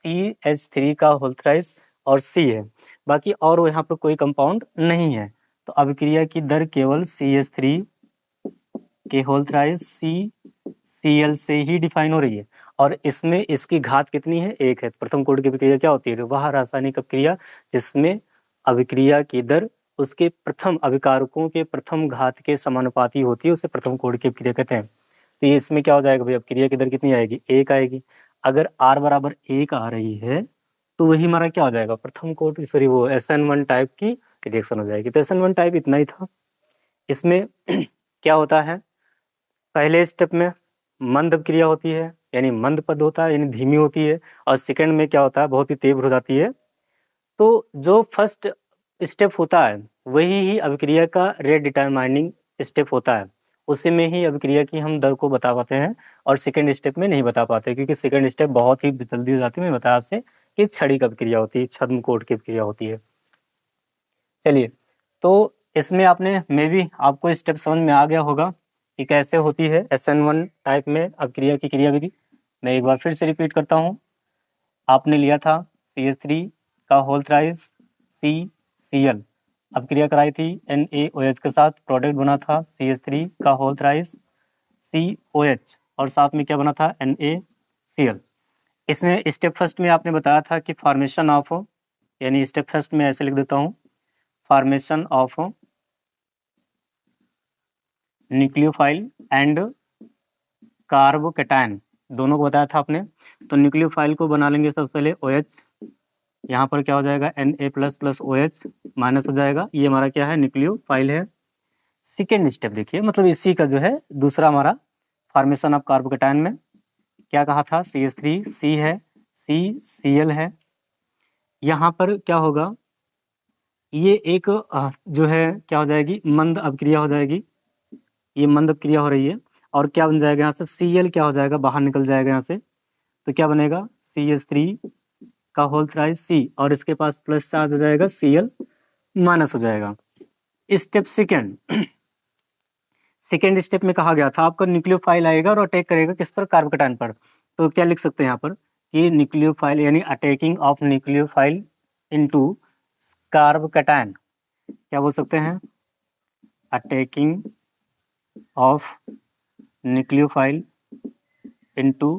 S1: CH3 का होल थ्राइस और C है, बाकी और यहाँ पर कोई कंपाउंड नहीं है, तो अभिक्रिया की दर केवल CH3 के होल थ्राइस CCl से ही डिफाइन हो रही है, और इसमें इसकी घात कितनी है, एक है। प्रथम कोड की अभिक्रिया क्या होती है, वह रासायनिक अभिक्रिया जिसमें अभिक्रिया की दर उसके प्रथम अभिकारकों के प्रथम घात के समानुपाती होती है, उसे प्रथम कोड की अभिक्रिया कहते हैं। तो ये इसमें क्या हो जाएगा भाई, अभिक्रिया की दर कितनी आएगी, एक आएगी। अगर R बराबर एक आ रही है तो वही हमारा क्या हो जाएगा, प्रथम कोड सॉरी वो SN1 टाइप की रिएक्शन हो जाएगी। तो SN1 टाइप इतना ही था। इसमें क्या होता है, पहले स्टेप में मंद अभिक्रिया होती है यानी मंद पद होता है यानी धीमी होती है, और सेकंड में क्या होता है, बहुत ही तीव्र हो जाती है। तो जो फर्स्ट स्टेप होता है वही ही अभिक्रिया का रेट डिटरमाइनिंग स्टेप होता है, उसी में ही अभिक्रिया की हम दर को बता पाते हैं, और सेकंड स्टेप में नहीं बता पाते क्योंकि सेकंड स्टेप बहुत ही जल्दी हो जाती है। मैं बताया आपसे कि क्षणिक अभिक्रिया होती है, छद्म कोट की अभिक्रिया होती है। चलिए, तो इसमें आपने मे बी आपको स्टेप समझ में आ गया होगा कि कैसे होती है SN1 टाइप में अभिक्रिया की क्रियाविधि। मैं एक बार फिर से रिपीट करता हूँ। आपने लिया था CH3 का होल थ्राइस CCl, अभिक्रिया कराई थी NaOH के साथ, प्रोडक्ट बना था CH3 का होल थ्राइस COH और साथ में क्या बना था NaCl। इसमें स्टेप फर्स्ट में आपने बताया था कि फॉर्मेशन ऑफ, यानी स्टेप फर्स्ट में ऐसे लिख देता हूँ, formation of nucleophile and carbocation, दोनों को बताया था आपने। तो न्यूक्लियोफाइल को बना लेंगे सबसे पहले OH, यहाँ पर क्या हो जाएगा Na++OH माइनस हो जाएगा, ये हमारा क्या है न्यूक्लियोफाइल है। सेकेंड स्टेप देखिए, मतलब इसी का जो है दूसरा हमारा फॉर्मेशन ऑफ कार्बोकेटायन में क्या कहा था, CH3 है, CCl है। यहाँ पर क्या होगा, ये एक जो है क्या हो जाएगी, मंद अभिक्रिया हो जाएगी, ये मंद अभिक्रिया हो रही है। और क्या बन जाएगा यहाँ से, Cl क्या हो जाएगा, बाहर निकल जाएगा यहाँ से, तो क्या बनेगा CH3 का होल थ्राइस C और इसके पास प्लस चार्ज हो जाएगा, Cl माइनस हो जाएगा। स्टेप सेकेंड स्टेप में कहा गया था आपका न्यूक्लियोफाइल आएगा और अटैक करेगा किस पर, कार्बोकेटायन पर। तो क्या लिख सकते हैं यहाँ पर कि न्यूक्लियोफाइल यानी attacking of nucleophile into carbocation, क्या बोल सकते हैं, attacking of nucleophile into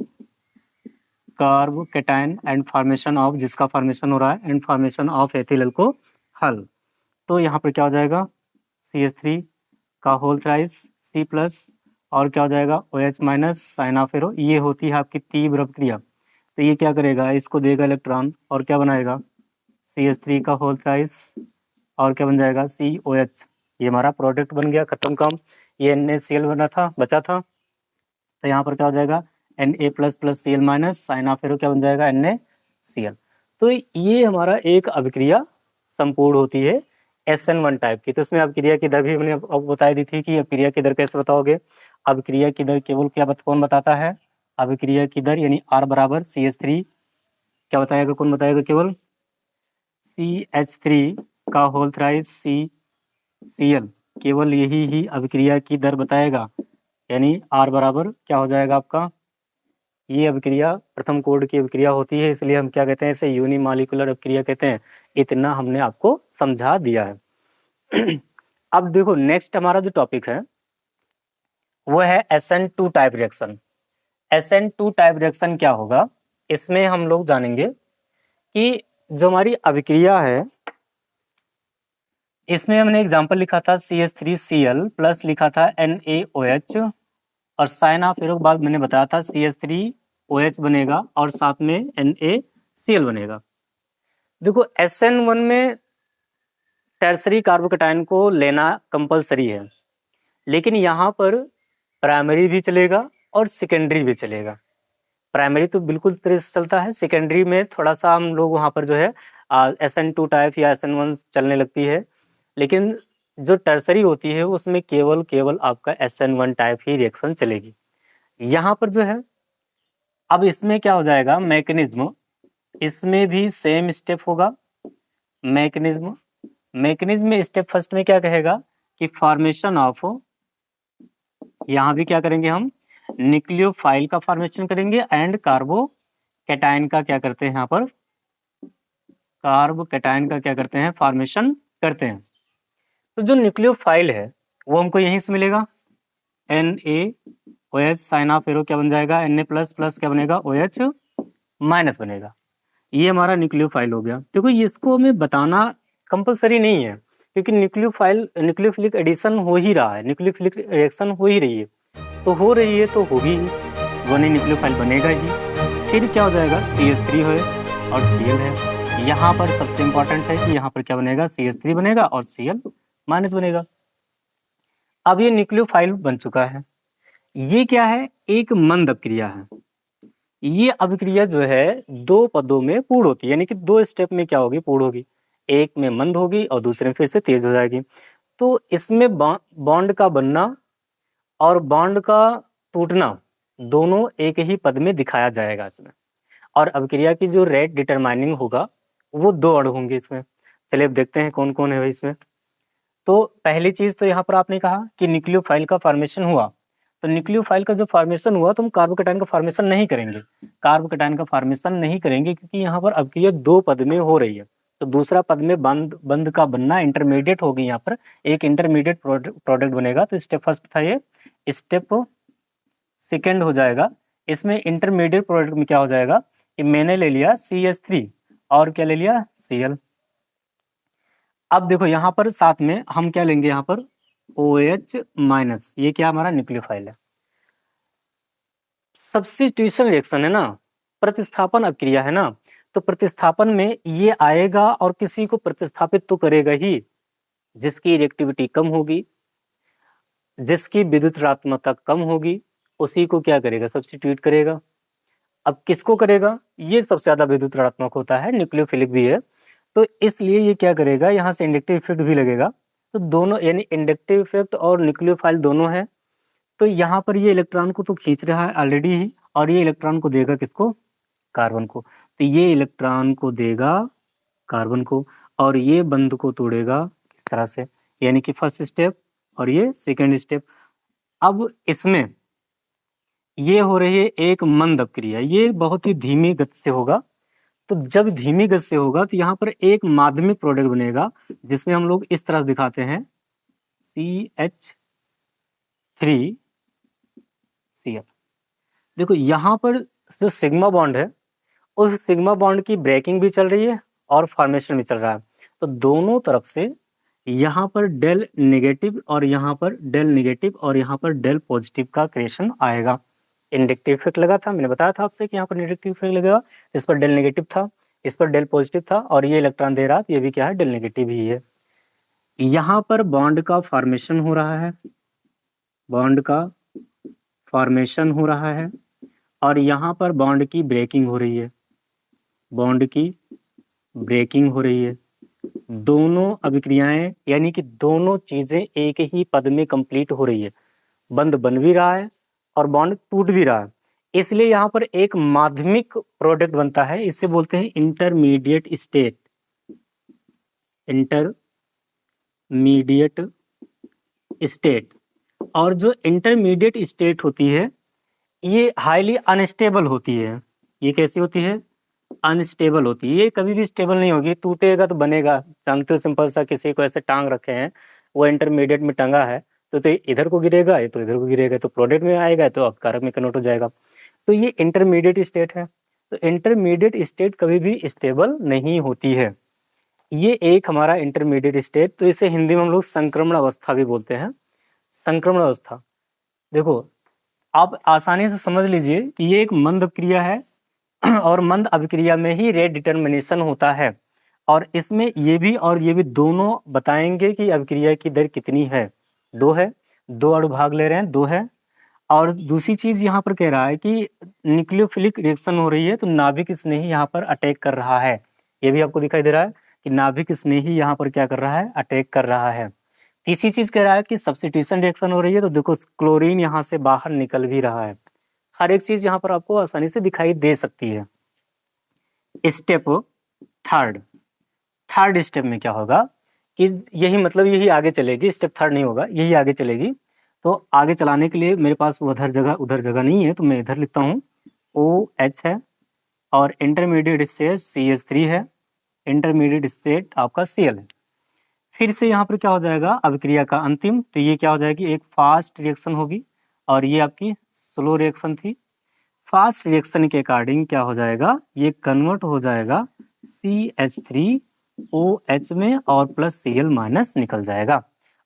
S1: carbocation and formation of, जिसका फॉर्मेशन हो रहा है, and formation of ethyl alcohol. तो यहाँ पर क्या हो जाएगा CH3 का होल थ्राइस C+ और क्या हो जाएगा OH minus sign of arrow, ये होती है आपकी तीव्र अभिक्रिया। तो ये क्या करेगा, इसको देगा इलेक्ट्रॉन और क्या बनाएगा CH3 का होल थ्राइस और क्या बन जाएगा COH, ये हमारा प्रोडक्ट बन गया, खत्म काम। ये NaCl बना था, बचा था, तो यहाँ पर क्या हो जाएगा Na++Cl minus sign of arrow क्या बन जाएगा NaCl। तो ये हमारा एक अभिक्रिया संपूर्ण होती है SN1 टाइप की। तो इसमें अभिक्रिया की दर भी मैंने अब बता दी थी कि अभिक्रिया की दर कैसे बताओगे। अभिक्रिया की दर केवल क्या कौन बताता है, अभिक्रिया की दर यानी R बराबर CH3 क्या बताएगा, कौन बताएगा, केवल CH3 का होल थ्राइस CCl, केवल यही ही अभिक्रिया की दर बताएगा। यानी R बराबर क्या हो जाएगा आपका, ये अभिक्रिया प्रथम कोड की अभिक्रिया होती है, इसलिए हम क्या कहते हैं, इसे यूनिमॉलिक्यूलर अभिक्रिया कहते हैं। इतना हमने आपको समझा दिया है। अब देखो नेक्स्ट हमारा जो टॉपिक है वो है SN2 type reaction. SN2 type reaction क्या होगा, इसमें हम लोग जानेंगे कि जो हमारी अभिक्रिया है, इसमें हमने एग्जांपल लिखा था CH3Cl प्लस लिखा था NaOH और साइन ऑफ एरो के बाद मैंने बताया था CH3OH बनेगा और साथ में NaCl बनेगा। देखो SN1 में टर्सरी कार्बोकेटायन को लेना कंपलसरी है, लेकिन यहाँ पर प्राइमरी भी चलेगा और सेकेंडरी भी चलेगा। प्राइमरी तो बिल्कुल तरह से चलता है, सेकेंडरी में थोड़ा सा हम लोग वहाँ पर जो है SN2 टाइप या SN1 चलने लगती है, लेकिन जो टर्सरी होती है उसमें केवल आपका SN1 टाइप ही रिएक्शन चलेगी। यहाँ पर जो है अब इसमें क्या हो जाएगा मैकेनिज्म, इसमें भी सेम स्टेप होगा। मैकेनिज्म में स्टेप फर्स्ट में क्या कहेगा कि फॉर्मेशन ऑफ, यहाँ भी क्या करेंगे हम न्यूक्लियोफाइल का फॉर्मेशन करेंगे एंड कार्बोकेटायन का क्या करते हैं, यहाँ पर कार्बोकेटायन का क्या करते हैं, फॉर्मेशन करते हैं। तो जो न्यूक्लियोफाइल है वो हमको यहीं से मिलेगा, NaOH साइन ऑफ एरो क्या बन जाएगा Na++ क्या बनेगा OH माइनस बनेगा। ये हमारा न्यूक्लियोफाइल हो गया। देखो इसको हमें बताना कंपलसरी नहीं है, क्योंकि न्यूक्लियोफिलिक एडिशन हो ही रहा है, न्यूक्लियोफिलिक रिएक्शन हो ही रही है, तो हो रही है तो होगी ही, वन न्यूक्लियोफाइल बनेगा ही। फिर क्या हो जाएगा CH3 है और Cl है। यहाँ पर सबसे इंपॉर्टेंट है कि यहाँ पर क्या बनेगा CH3 बनेगा और Cl माइनस बनेगा। अब ये न्यूक्लियोफाइल बन चुका है। ये क्या है, एक मंद अभिक्रिया है। ये अभिक्रिया जो है दो पदों में पूर्ण होती है, यानी कि दो स्टेप में क्या होगी, पूर्ण होगी। एक में मंद होगी और दूसरे में फिर से तेज हो जाएगी। तो इसमें बॉन्ड का बनना और बॉन्ड का टूटना दोनों एक ही पद में दिखाया जाएगा इसमें। और अभिक्रिया की जो रेट डिटरमाइनिंग होगा वो दो अणु होंगे इसमें। चलिए अब देखते हैं कौन कौन है इसमें। तो पहली चीज़ तो यहाँ पर आपने कहा कि न्यूक्लियोफाइल का फॉर्मेशन हुआ, तो न्यूक्लियोफाइल का जो फॉर्मेशन हुआ तो हम कार्बोकैटायन का फॉर्मेशन नहीं करेंगे। कार्बोकैटायन का फॉर्मेशन नहीं करेंगे क्योंकि यहाँ पर अभिक्रिया 2 पद में हो रही है। तो दूसरा पद में बंध का बनना इंटरमीडिएट होगी, यहाँ पर एक इंटरमीडिएट प्रोडक्ट बनेगा। तो स्टेप फर्स्ट था ये, स्टेप सेकेंड हो जाएगा। इसमें इंटरमीडिएट प्रोडक्ट में क्या हो जाएगा कि मैंने ले लिया CH3 और क्या ले लिया Cl। अब देखो यहाँ पर साथ में हम क्या लेंगे, यहाँ पर OH-, ये क्या हमारा न्यूक्लियोफाइल है। सब्स्टिट्यूशन रिएक्शन है ना, प्रतिस्थापन अभिक्रिया है ना, तो प्रतिस्थापन में ये आएगा और किसी को प्रतिस्थापित तो करेगा ही, जिसकी रिएक्टिविटी कम होगी, जिसकी विद्युत ऋणात्मकता कम होगी, उसी को क्या करेगा, सब्स्टिट्यूट करेगा। अब किसको करेगा, ये सबसे ज्यादा विद्युत ऋणात्मक होता है, न्यूक्लियोफिलिक भी है, तो इसलिए ये क्या करेगा, यहाँ से इंडक्टिव इफेक्ट भी लगेगा। तो दोनों यानी इंडक्टिव इफेक्ट और न्यूक्लियोफाइल दोनों है। तो यहाँ पर ये इलेक्ट्रॉन को तो खींच रहा है ऑलरेडी ही, और ये इलेक्ट्रॉन को देगा किसको, कार्बन को। तो ये इलेक्ट्रॉन को देगा कार्बन को, और ये बंध को तोड़ेगा किस तरह से, यानी कि फर्स्ट स्टेप और ये सेकेंड स्टेप। अब इसमें ये हो रही है एक मंद अभिक्रिया, ये बहुत ही धीमी गति से होगा। तो जब धीमी गति से होगा तो यहाँ पर एक माध्यमिक प्रोडक्ट बनेगा, जिसमें हम लोग इस तरह दिखाते हैं CH3Cl। देखो यहाँ पर जो सिग्मा बॉन्ड है, उस सिग्मा बॉन्ड की ब्रेकिंग भी चल रही है और फॉर्मेशन भी चल रहा है। तो दोनों तरफ से यहाँ पर डेल नेगेटिव और यहाँ पर डेल नेगेटिव और यहाँ पर डेल पॉजिटिव का क्रिएशन आएगा। इंडक्टिव इफेक्ट लगा था, मैंने बताया था आपसे कि यहाँ पर इंडक्टिव इफेक्ट लगेगा, इस पर डेल नेगेटिव था, इस पर डेल पॉजिटिव था, और ये इलेक्ट्रॉन दे रहा है, ये भी क्या है, डेल नेगेटिव ही है। यहाँ पर बॉन्ड का फॉर्मेशन हो रहा है, बॉन्ड का फॉर्मेशन हो रहा है, और यहाँ पर बॉन्ड की ब्रेकिंग हो रही है, बॉन्ड की ब्रेकिंग हो रही है। दोनों अभिक्रियाएं यानी कि दोनों चीजें एक ही पद में कंप्लीट हो रही है, बंध बन भी रहा है और बॉन्ड टूट भी रहा है। इसलिए यहाँ पर एक माध्यमिक प्रोडक्ट बनता है, इसे बोलते हैं इंटरमीडिएट स्टेट, इंटरमीडिएट स्टेट। और जो इंटरमीडिएट स्टेट होती है ये हाईली अनस्टेबल होती है। ये कैसी होती है, अनस्टेबल होती है, ये कभी भी स्टेबल नहीं होगी, टूटेगा तो बनेगा। जानते हो, सिंपल सा, किसी को ऐसे टांग रखे हैं, वो इंटरमीडिएट में टंगा है, तो इधर को गिरेगा, ये तो इधर को गिरेगा, तो प्रोडक्ट में आएगा तो अपकारक में कन्वर्ट हो जाएगा। तो ये इंटरमीडिएट स्टेट है। तो इंटरमीडिएट स्टेट कभी भी स्टेबल नहीं होती है। ये एक हमारा इंटरमीडिएट स्टेट, तो इसे हिंदी में हम लोग संक्रमण अवस्था भी बोलते हैं, संक्रमण अवस्था। देखो आप आसानी से समझ लीजिए कि ये एक मंद क्रिया है और मंद अभिक्रिया में ही रेट डिटर्मिनेशन होता है, और इसमें ये भी और ये भी दोनों बताएंगे कि अभिक्रिया की दर कितनी है। दो है, दो अणु भाग ले रहे हैं, दो है। और दूसरी चीज यहाँ पर कह रहा है कि न्यूक्लियोफिलिक रिएक्शन हो रही है, तो नाभिक स्नेही यहाँ पर अटैक कर रहा है। ये भी आपको दिखाई दे रहा है कि नाभिक स्नेही यहाँ पर क्या कर रहा है, अटैक कर रहा है। तीसरी चीज कह रहा है कि सब्स्टिट्यूशन रिएक्शन हो रही है, तो देखो क्लोरीन यहाँ से बाहर निकल भी रहा है। हर एक चीज यहाँ पर आपको आसानी से दिखाई दे सकती है। स्टेप थर्ड, थर्ड स्टेप में क्या होगा कि यही मतलब यही आगे चलेगी, स्टेप थर्ड नहीं होगा, यही आगे चलेगी। तो आगे चलाने के लिए मेरे पास उधर जगह नहीं है, तो मैं इधर लिखता हूँ OH है और इंटरमीडिएट स्टेट CH3 है, इंटरमीडिएट स्टेट आपका Cl है। फिर से यहाँ पर क्या हो जाएगा, अभिक्रिया का अंतिम, तो ये क्या हो जाएगी, एक फास्ट रिएक्शन होगी और ये आपकी स्लो रिएक्शन थी। फास्ट रिएक्शन के अकॉर्डिंग क्या हो जाएगा, ये कन्वर्ट हो जाएगा CH3OH में और प्लस Cl माइनस निकल जाएगा।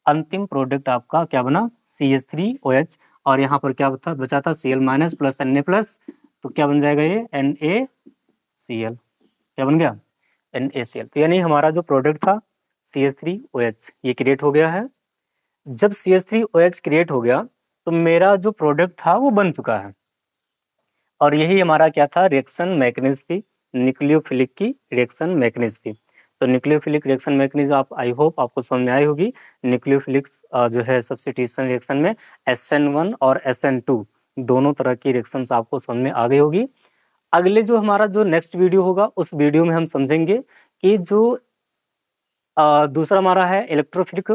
S1: अंतिम प्रोडक्ट आपका क्या बना, CH3OH, और यहाँ पर क्या बचा था, Cl minus plus Na plus, तो क्या बन जाएगा ये NaCl। क्या बन गया, NaCl। तो यानी हमारा जो प्रोडक्ट था CH3OH ये क्रिएट हो गया है। जब CH3OH क्रिएट हो गया तो मेरा जो प्रोडक्ट था वो बन चुका है, और यही हमारा क्या था, रिएक्शन मैकेनिज्म थी, न्यूक्लियोफिलिक की रिएक्शन मैकेनिज्म थी। तो न्यूक्लियोफिलिक रिएक्शन मैकेनिज्म आप आई होप आपको समझ में आई होगी। न्यूक्लियोफिलिक जो है सब्स्टिट्यूशन रिएक्शन में SN1 और SN2 दोनों तरह की रिएक्शंस आपको समझ में आ गई होगी। अगले जो हमारा जो नेक्स्ट वीडियो होगा उस वीडियो में हम समझेंगे कि जो दूसरा हमारा है इलेक्ट्रोफिलिक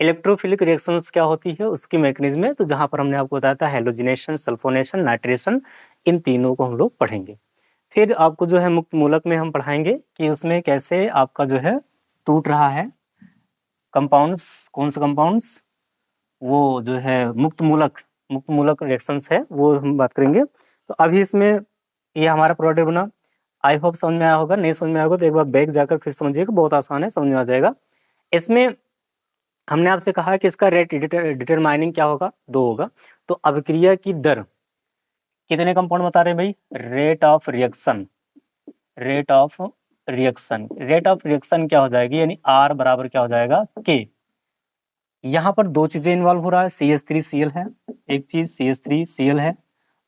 S1: इलेक्ट्रोफिलिक रिएक्शंस क्या होती है उसकी मैकेनिज्म है, तो जहाँ पर हमने आपको बताया था हैलोजिनेशन, सल्फोनेशन, नाइट्रेशन, इन तीनों को हम लोग पढ़ेंगे। फिर आपको जो है मुक्त मूलक में हम पढ़ाएंगे कि उसमें कैसे आपका जो है टूट रहा है कंपाउंड्स, कौन से कंपाउंड्स, वो जो है मुक्त मूलक रिएक्शंस है वो हम बात करेंगे। तो अभी इसमें ये हमारा प्रोडक्ट बना, आई होप समझ में आया होगा, नहीं समझ में आया होगा तो एक बार बैक जाकर फिर समझिएगा, बहुत आसान है, समझ में आ जाएगा। इसमें हमने आपसे कहा कि इसका रेट डिटरमाइनिंग क्या होगा, 2 होगा। तो अभिक्रिया की दर कितने कंपाउंड बता रहे हैं भाई, rate of reaction, rate of reaction, rate of reaction क्या हो जाएगी, यानी आर बराबर क्या हो जाएगा के। यहाँ पर 2 चीजें इन्वॉल्व हो रहा है, CH3Cl है, एक चीज CH3Cl है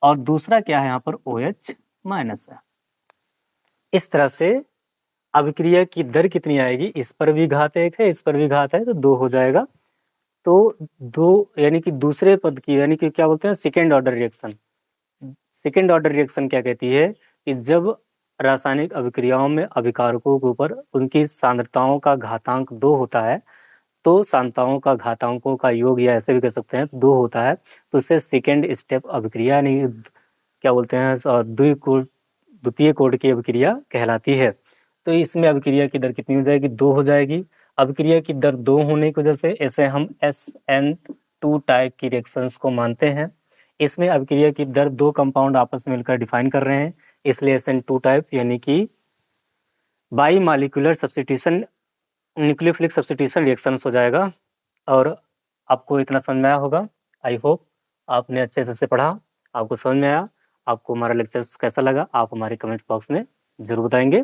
S1: और दूसरा क्या है यहाँ पर OH माइनस है। इस तरह से अभिक्रिया की दर कितनी आएगी, इस पर भी घात 1 है, इस पर भी घात है, तो 2 हो जाएगा। तो 2 यानी कि दूसरे पद की, यानी कि क्या बोलते हैं second order reaction. Second order reaction क्या कहती है कि जब रासायनिक अभिक्रियाओं में अभिकारकों के ऊपर उनकी सांद्रताओं का घातांक 2 होता है, तो सांद्रताओं का घातांकों का योग, या ऐसे भी कह सकते हैं 2 होता है, तो उसे सेकेंड स्टेप अभिक्रिया यानी क्या बोलते हैं द्वितीय कोड की अभिक्रिया कहलाती है। तो इसमें अभिक्रिया की दर कितनी हो जाएगी, 2 हो जाएगी। अभिक्रिया की दर 2 होने की वजह से इसे हम SN2 टाइप की रिएक्शंस को मानते हैं। इसमें अभिक्रिया की दर 2 कंपाउंड आपस में मिलकर डिफाइन कर रहे हैं, इसलिए SN2 टाइप यानी कि by molecular substitution nucleophilic substitution reactions हो जाएगा। और आपको इतना समझ में आया होगा, आई होप आपने अच्छे से पढ़ा, आपको समझ में आया। आपको हमारा लेक्चर कैसा लगा आप हमारे कमेंट बॉक्स में ज़रूर बताएंगे।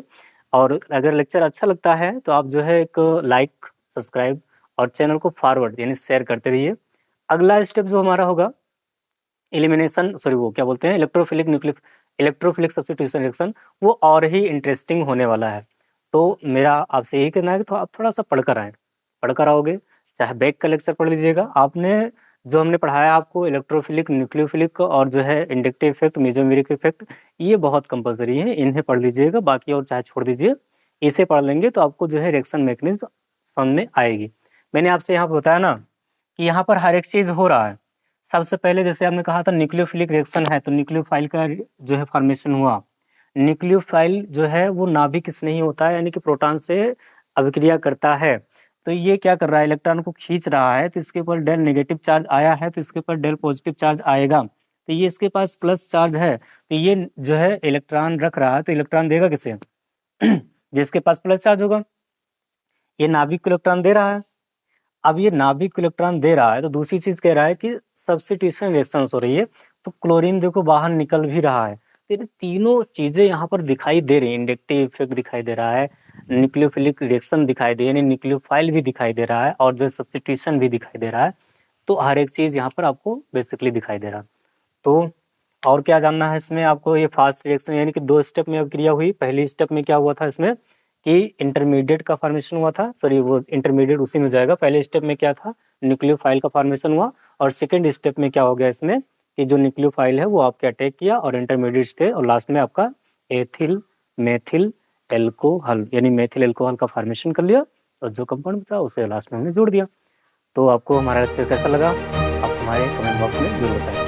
S1: और अगर लेक्चर अच्छा लगता है तो आप जो है एक लाइक, सब्सक्राइब और चैनल को फॉरवर्ड यानी शेयर करते रहिए। अगला स्टेप जो हमारा होगा एलिमिनेशन, सॉरी वो क्या बोलते हैं इलेक्ट्रोफिलिक सब्स्टिट्यूशन रिएक्शन, वो और ही इंटरेस्टिंग होने वाला है। तो मेरा आपसे यही कहना है कि तो आप थोड़ा सा पढ़कर आएँ, पढ़कर आओगे, चाहे बैक का लेक्चर पढ़ लीजिएगा। आपने जो हमने पढ़ाया आपको इलेक्ट्रोफिलिक, न्यूक्लियोफिलिक और जो है इंडक्टिव इफेक्ट, मेसोमेरिक इफेक्ट, ये बहुत कंपलसरी है, इन्हें पढ़ लीजिएगा, बाकी और चाहे छोड़ दीजिए। इसे पढ़ लेंगे तो आपको जो है रिएक्शन मैकेनिज्म समझ में आएगी। मैंने आपसे यहाँ पे बताया ना कि यहाँ पर हर एक चीज़ हो रहा है। सबसे पहले जैसे आपने कहा था न्यूक्लियोफिलिक रिएक्शन है, तो न्यूक्लियोफाइल का जो है फॉर्मेशन हुआ। न्यूक्लियोफाइल जो है वो नाभिक से नहीं होता है, यानी कि प्रोटॉन से अभिक्रिया करता है। तो ये क्या कर रहा है, इलेक्ट्रॉन को खींच रहा है, तो इसके ऊपर डेल नेगेटिव चार्ज आया है, तो इसके ऊपर डेल पॉजिटिव चार्ज आएगा। तो ये इसके पास प्लस चार्ज है, तो ये जो है इलेक्ट्रॉन रख रहा है, तो इलेक्ट्रॉन देगा किसे जिसके पास प्लस चार्ज होगा। ये नाभिक को इलेक्ट्रॉन दे रहा है। अब ये नाभिक इलेक्ट्रॉन दे रहा है, तो दूसरी चीज कह रहा है कि सब्स्टिट्यूशन रिएक्शंस हो रही है, तो क्लोरीन देखो बाहर निकल भी रहा है। तो ये तीनों चीजें यहाँ पर दिखाई दे रही हैं, इंडक्टिव इफेक्ट दिखाई दे रहा है, न्यूक्लियोफिलिक रिएक्शन दिखाई दे, यानी न्यूक्लियोफाइल भी दिखाई दे रहा है, और जो सब्स्टिट्यूशन भी दिखाई दे रहा है। तो हर एक चीज यहाँ पर आपको बेसिकली दिखाई दे रहा है। तो और क्या जानना है इसमें आपको, ये फास्ट रिएक्शन यानी कि 2 स्टेप में अभिक्रिया हुई। पहली स्टेप में क्या हुआ था इसमें कि इंटरमीडिएट का फॉर्मेशन हुआ था, सॉरी वो इंटरमीडिएट उसी में जाएगा। पहले स्टेप में क्या था, न्यूक्लियोफाइल का फॉर्मेशन हुआ, और सेकेंड स्टेप में क्या हो गया इसमें कि जो न्यूक्लियोफाइल है वो आपके अटैक किया और इंटरमीडिएट थे, और लास्ट में आपका एथिल मेथिल एल्कोहल यानी मेथिल एल्कोहल का फॉर्मेशन कर लिया, और जो कंपाउंड बचा उसे लास्ट में हमने जोड़ दिया। तो आपको हमारा लेक्चर कैसा लगा आप हमारे कमेंट बॉक्स में जरूर बताएं।